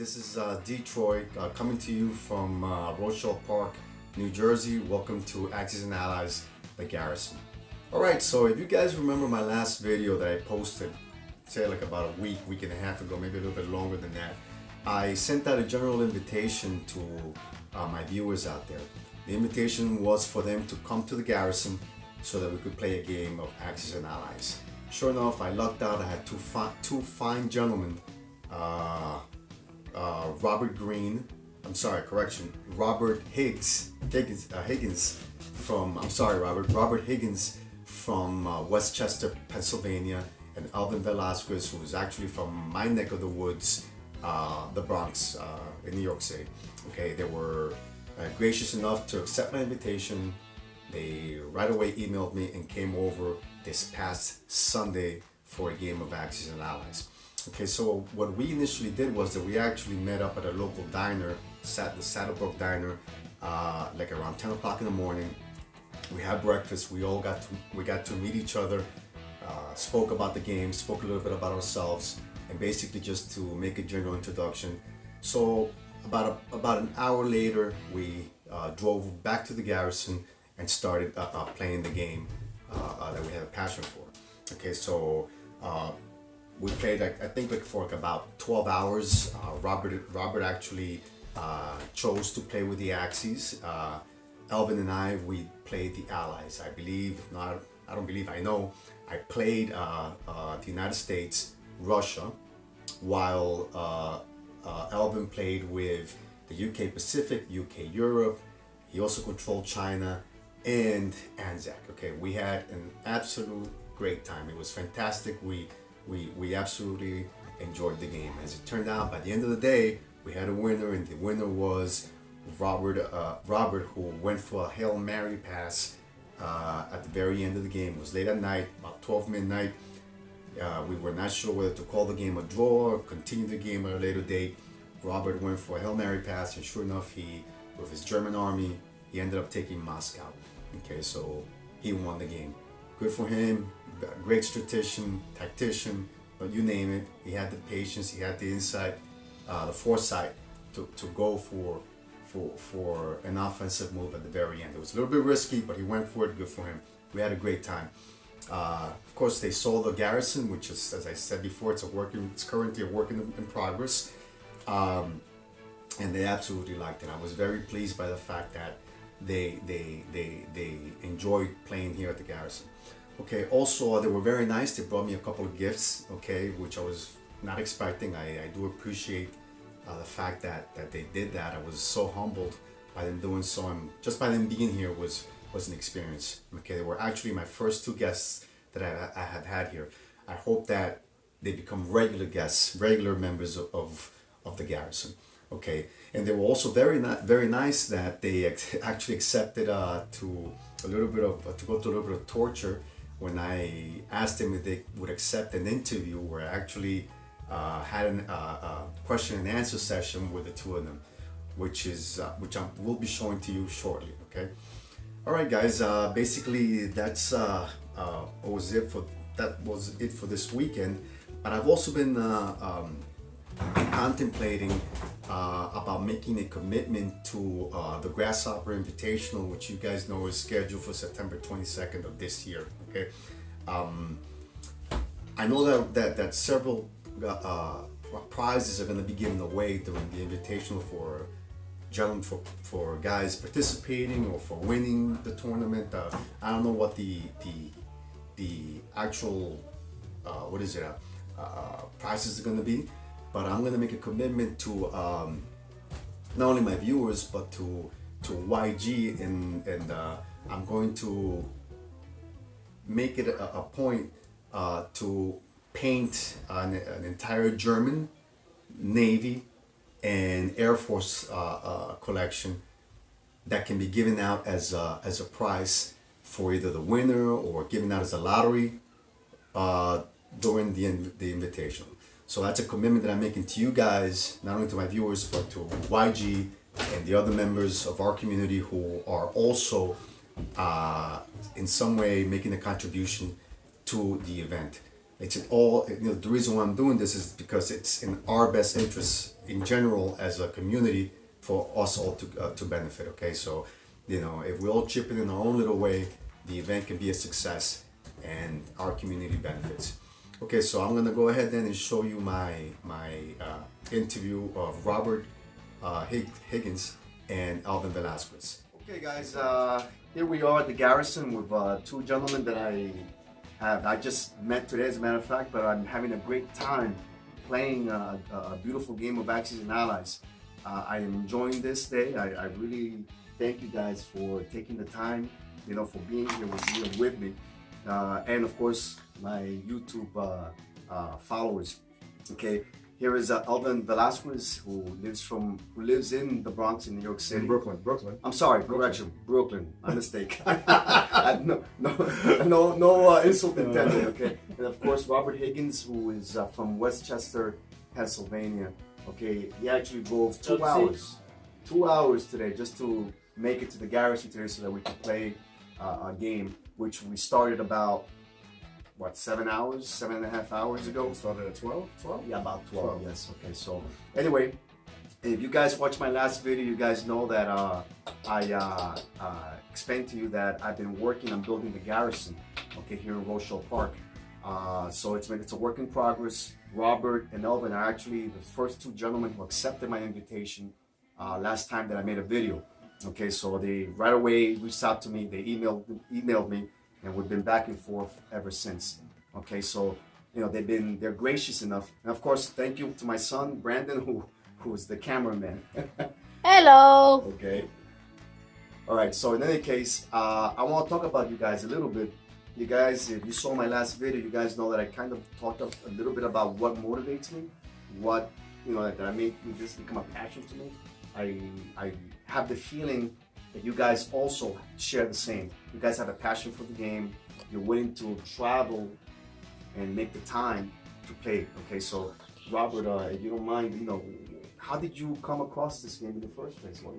This is Detroit coming to you from Rochelle Park, New Jersey. Welcome to Axis and Allies, the Garrison. Alright, so if you guys remember my last video that I posted, say like about a week and a half ago, maybe a little bit longer than that, I sent out a general invitation to my viewers out there. The invitation was for them to come to the Garrison so that we could play a game of Axis and Allies. Sure enough, I lucked out. I had two fine gentlemen, Robert Higgins from, Robert Higgins from Westchester, Pennsylvania, and Alvin Velasquez, who is actually from my neck of the woods, the Bronx, in New York City. Okay, they were gracious enough to accept my invitation. They right away emailed me and came over this past Sunday for a game of Axis and Allies. Okay, so what we initially did was that we actually met up at a local diner, the Saddlebrook Diner, like around 10 o'clock in the morning. We had breakfast. We got to meet each other, spoke about the game, spoke a little bit about ourselves, and basically just to make a general introduction. So about an hour later, we drove back to the Garrison and started playing the game that we have a passion for. Okay, so we played I think for about 12 hours. Robert actually chose to play with the Axis. Elvin and we played the Allies. I know. I played the United States, Russia, while Elvin played with the UK Pacific, UK Europe. He also controlled China and Anzac. Okay, we had an absolute great time. It was fantastic. We absolutely enjoyed the game. As it turned out, by the end of the day, we had a winner, and the winner was Robert, who went for a Hail Mary pass at the very end of the game. It was late at night, about 12 midnight. We were not sure whether to call the game a draw or continue the game at a later date. Robert went for a Hail Mary pass, and sure enough, with his German army, he ended up taking Moscow. Okay, so he won the game. Good for him. Great tactician, but you name it. He had the patience, he had the insight, the foresight to go for an offensive move at the very end. It was a little bit risky, but he went for it. Good for him. We had a great time. Of course, they saw the Garrison, which is, as I said before, it's currently a work in progress, and they absolutely liked it. I was very pleased by the fact that they enjoyed playing here at the Garrison. Okay, also they were very nice. They brought me a couple of gifts, okay, which I was not expecting. I do appreciate the fact that they did that. I was so humbled by them doing so, and just by them being here was an experience. Okay, they were actually my first two guests that I have had here. I hope that they become regular guests, regular members of the Garrison. Okay, and they were also very nice that they actually accepted to go through a little bit of torture when I asked them if they would accept an interview where I actually had a question and answer session with the two of them, which I will be showing to you shortly. Okay, all right, guys. Basically, was it for this weekend. But I've also been contemplating about making a commitment to the Grasshopper Invitational, which you guys know is scheduled for September 22nd of this year. Okay, I know that several prizes are going to be given away during the Invitational for guys participating or for winning the tournament. I don't know what the actual prizes are going to be. But I'm going to make a commitment to not only my viewers, but to YG, and I'm going to make it a point to paint an entire German Navy and Air Force collection that can be given out as a prize for either the winner or given out as a lottery during the invitation. So that's a commitment that I'm making to you guys, not only to my viewers, but to YG and the other members of our community who are also in some way making a contribution to the event. It's in all, the reason why I'm doing this is because it's in our best interest in general as a community for us all to benefit, okay? So, if we all chip in our own little way, the event can be a success and our community benefits. Okay, so I'm gonna go ahead then and show you my interview of Robert Higgins and Alvin Velasquez. Okay guys, here we are at the Garisson with two gentlemen that I just met today, as a matter of fact, but I'm having a great time playing a beautiful game of Axis and Allies. I am enjoying this day. I really thank you guys for taking the time, for being here with me. And of course, my YouTube followers. Okay, here is Alvin Velasquez, who lives in the Bronx in New York City. In Brooklyn. I'm sorry, correction, Brooklyn. My mistake. No insult intended. Okay, and of course Robert Higgins, who is from Westchester, Pennsylvania. Okay, he actually drove 2 hours, 2 hours today just to make it to the Garisson today so that we could play a game, which we started about, what, 7 hours, 7.5 hours ago? We started at 12? Yeah, about 12, yes. Okay, so anyway, if you guys watched my last video, you guys know that I explained to you that I've been working on building the Garisson, okay, here in Rochelle Park. So it's a work in progress. Robert and Elvin are actually the first two gentlemen who accepted my invitation last time that I made a video. Okay, so they right away reached out to me, they emailed me, and we've been back and forth ever since. Okay, so they're gracious enough. And of course, thank you to my son Brandon, who is the cameraman. Hello. Okay. All right, so in any case, I want to talk about you guys a little bit. You guys, if you saw my last video, you guys know that I kind of talked a little bit about what motivates me, what, that I made this become a passion to me. I have the feeling that you guys also share the same. You guys have a passion for the game. You're willing to travel and make the time to play. Okay, so Robert, if you don't mind, how did you come across this game in the first place? Well,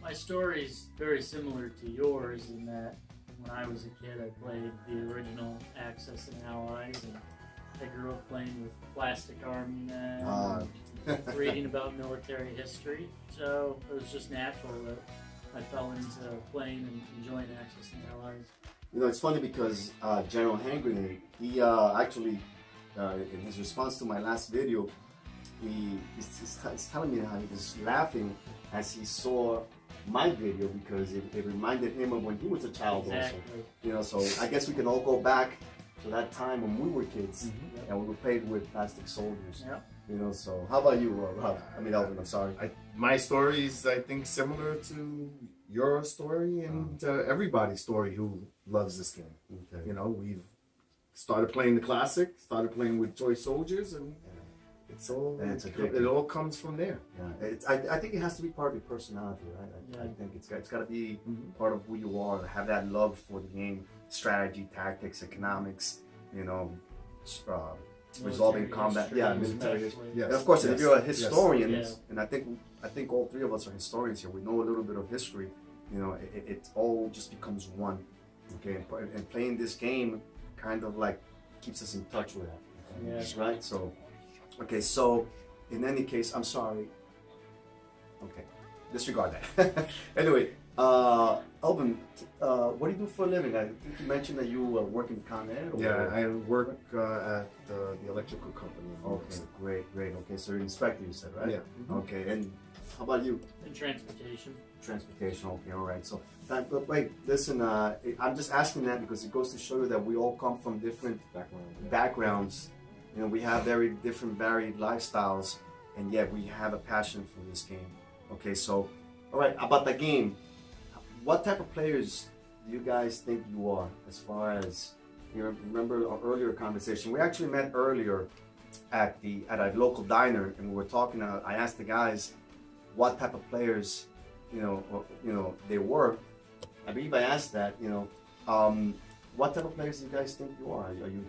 My story is very similar to yours in that when I was a kid, I played the original Axis and Allies, and I grew up playing with plastic army men, reading about military history. So it was just natural that I fell into playing and enjoying Axis and Allies. It's funny because General Hangren, he actually, in his response to my last video, he's telling me how he was laughing as he saw my video because it reminded him of when he was a child. Exactly. Also. So I guess we can all go back to that time when we were kids and we were played with plastic soldiers. Yep. So how about you, Rob? Elvin, I'm sorry. My story is, I think, similar to your story and everybody's story who loves this game. Okay. We've started playing the classic, started playing with toy soldiers, and it all comes from there. Yeah, I think it has to be part of your personality, right? I think it's got to be part of who you are. Have that love for the game, strategy, tactics, economics. Resolving combat. Military history. Yes. And of course, if you're a historian, and I think all three of us are historians here. We know a little bit of history. It all just becomes one. Okay, and playing this game kind of like keeps us in touch with that. Yes. Right. So. Okay, so in any case, I'm sorry. Okay, disregard that. Anyway, Alvin, what do you do for a living? I think you mentioned that you work in Con Ed. Yeah, I work at the electrical company. Okay, great. Okay, so you're an inspector, you said, right? Yeah. Okay, and how about you? In transportation. Transportation, okay, all right. So, but wait, listen, I'm just asking that because it goes to show you that we all come from different backgrounds. We have very different, varied lifestyles, and yet we have a passion for this game. Okay, so, all right, about the game, what type of players do you guys think you are? As far as, remember our earlier conversation, we actually met earlier at a local diner, and we were talking. I asked the guys what type of players, they were. I believe I asked that. What type of players do you guys think you are? Are you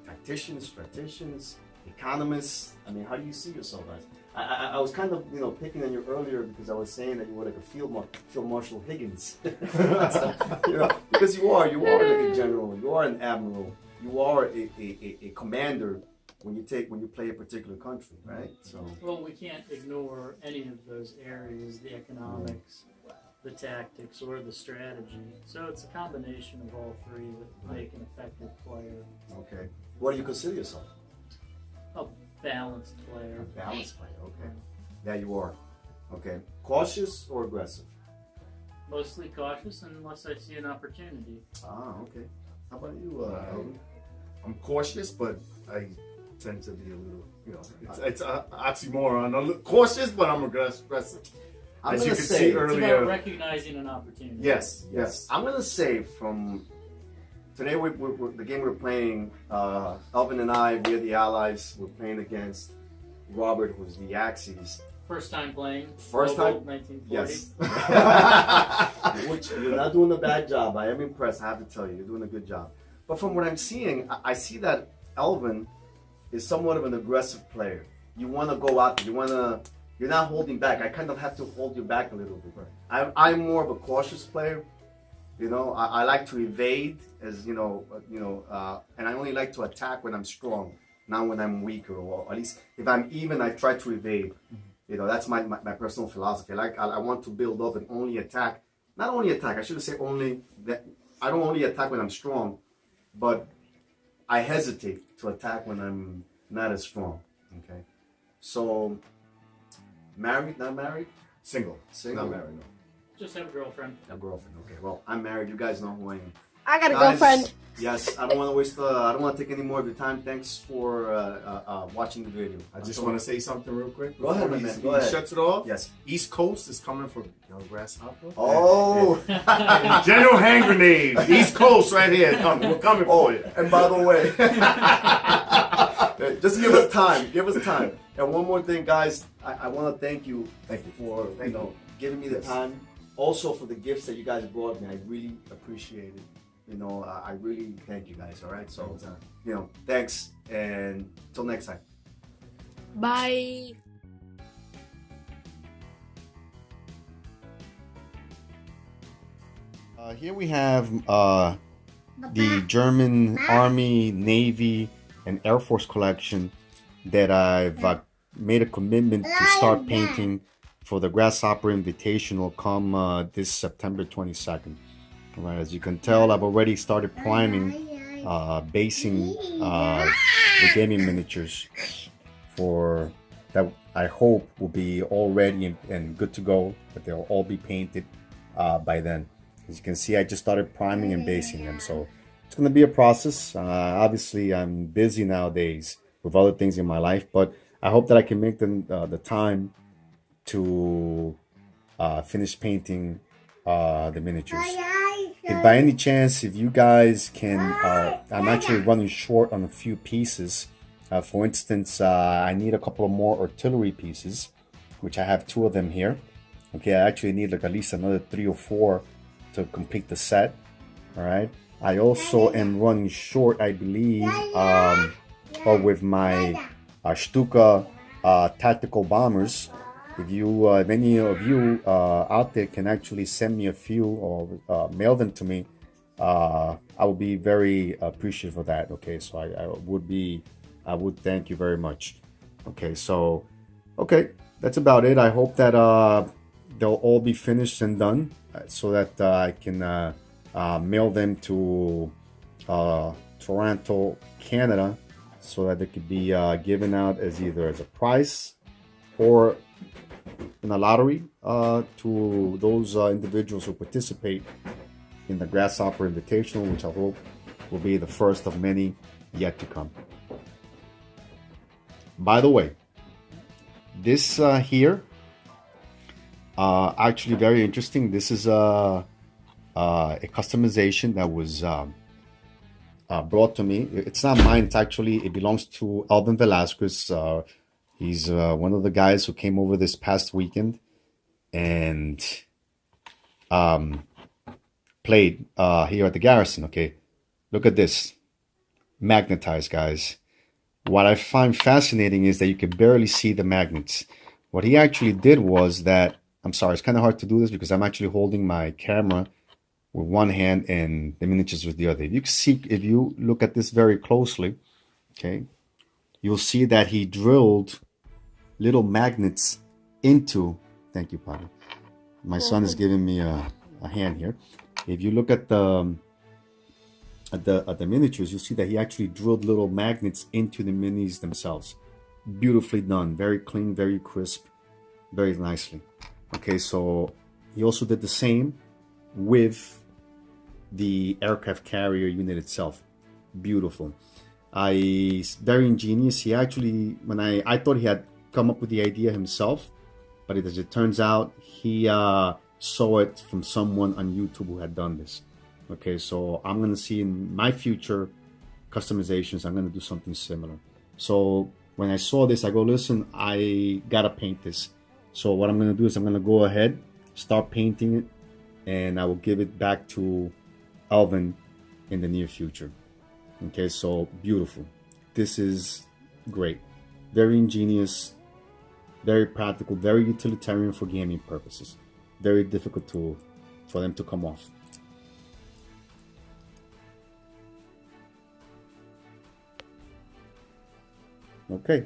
tacticians, strategicians, economists? I mean, how do you see yourself as? I was kind of, picking on you earlier because I was saying that you were like a Field Marshal Higgins. Because you are like a general, you are an admiral, you are a commander when you play a particular country, right? So Well, we can't ignore any of those areas, the economics, the tactics, or the strategy. So it's a combination of all three that make an effective player. okay, what do you consider yourself? A balanced player. A balanced player. Okay, there you are. Okay, cautious or aggressive? Mostly cautious unless I see an opportunity. Ah, okay. How about you, Elvin? I'm cautious, but I tend to be a little, it's an oxymoron. I'm cautious, but I'm aggressive. I'm As you gonna can say- see It's about earlier. recognizing an opportunity. Yes. I'm gonna say from today, the game we're playing, Elvin and I, we are the allies. We're playing against Robert, who's the Axis. First time playing. First Global, time? 1940. Yes. Which you're not doing a bad job. I am impressed. I have to tell you, you're doing a good job. But from what I'm seeing, I see that Elvin is somewhat of an aggressive player. You want to go out there. You're not holding back. I kind of have to hold you back a little bit. I'm more of a cautious player. I like to evade, as and I only like to attack when I'm strong, not when I'm weaker. Or at least if I'm even, I try to evade. That's my personal philosophy. I want to build up and only attack. Not only attack. I shouldn't say only that. I don't only attack when I'm strong, but I hesitate to attack when I'm not as strong. Okay. So, married, not married? Single. Single. Not married, no. Just have a girlfriend. A girlfriend. Okay. Well, I'm married. You guys know who I am. I got a Guys, girlfriend. Yes. I don't want to waste. I don't want to take any more of your time. Thanks for watching the video. I just want to say something real quick. Go ahead, before my man. he Go ahead. shuts it off. Yes. East Coast is coming for Young Grasshopper. Oh. General hand grenade. East Coast right here. We're coming for you. And by the way, just give us time. Give us time. And one more thing, guys. I want to thank you. For giving me the time. Also for the gifts that you guys brought me. I really appreciate it. I really thank you guys. All right. So, thanks. And till next time. Bye. Here we have the German Army, Navy, and Air Force collection that I've made a commitment to start painting for the Grasshopper Invitational come this September 22nd. All right, as you can tell, I've already started priming, basing the gaming miniatures for that. I hope will be all ready and good to go, but they'll all be painted by then. As you can see, I just started priming and basing them, so it's going to be a process. Obviously, I'm busy nowadays with other things in my life, but I hope that I can make the time to finish painting the miniatures. If by any chance, if you guys can, I'm actually running short on a few pieces. For instance, I need a couple of more artillery pieces, which I have 2 of them here. Okay, I actually need like at least another 3 or 4 to complete the set. All right. I also am running short, I believe, with my Stuka tactical bombers. If any of you out there can actually send me a few or mail them to me, I would be very appreciative of that. Okay, so I would thank you very much. Okay, so that's about it. I hope that they'll all be finished and done, so that I can mail them to Toronto, Canada, so that they could be given out as either as a prize or in a lottery to those individuals who participate in the Grasshopper Invitational, which I hope will be the first of many yet to come. By the way, this here, actually very interesting. This is a customization that was brought to me. It's not mine. It belongs to Alvin Velasquez. He's one of the guys who came over this past weekend and played here at the Garisson. Okay, look at this. Magnetized, guys. What I find fascinating is that you can barely see the magnets. What he actually did was that, I'm sorry, it's kind of hard to do this because I'm actually holding my camera with one hand and the miniatures with the other. If you look at this very closely, okay, you'll see that he drilled little magnets into. Thank you, Padre. My son is giving me a hand here. If you look at the miniatures, you'll see that he actually drilled little magnets into the minis themselves. Beautifully done, very clean, very crisp, very nicely. Okay, so he also did the same with the aircraft carrier unit itself. Beautiful. Very ingenious. He actually, when I thought he had come up with the idea himself, but as it turns out, he saw it from someone on YouTube who had done this. Okay, so I'm gonna see in my future customizations, I'm gonna do something similar. So when I saw this, I go, listen, I gotta paint this. So what I'm gonna do is I'm gonna go ahead, start painting it, and I will give it back to Alvin in the near future. Okay, so beautiful. This is great. Very ingenious, very practical, very utilitarian for gaming purposes. Very difficult for them to come off. Okay.